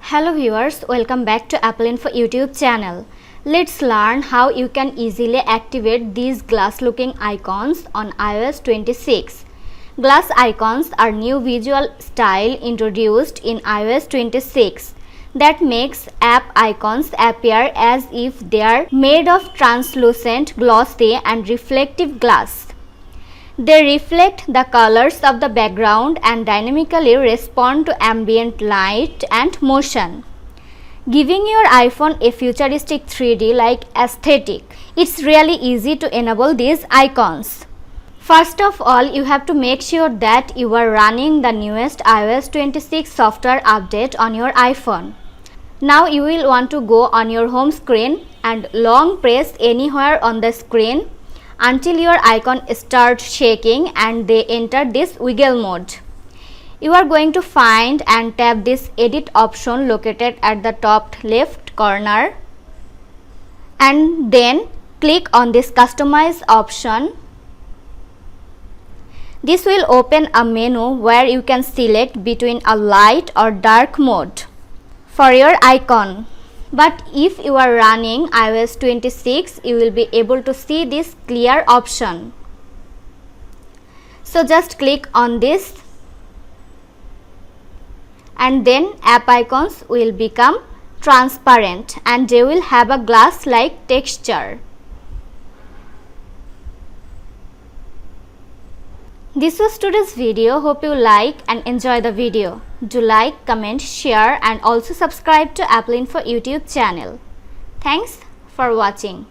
Hello viewers, welcome back to Apple Info YouTube channel. Let's learn how you can easily activate these glass looking icons on iOS 26. Glass icons are new visual style introduced in iOS 26 that makes app icons appear as if they are made of translucent, glossy and reflective glass. They reflect the colors of the background and dynamically respond to ambient light and motion, giving your iPhone a futuristic 3D-like aesthetic. It's really easy to enable these icons. First of all, you have to make sure that you are running the newest iOS 26 software update on your iPhone. Now you will want to go on your home screen and long press anywhere on the screen until your icon starts shaking and they enter this wiggle mode. You are going to find and tap this edit option located at the top left corner and then click on this customize option. This will open a menu where you can select between a light or dark mode for your icon. But if you are running iOS 26, you will be able to see this clear option. So just click on this and then app icons will become transparent and they will have a glass-like texture. This was today's video. Hope you like and enjoy the video. Do like, comment, share and also subscribe to Apple Info YouTube channel. Thanks for watching.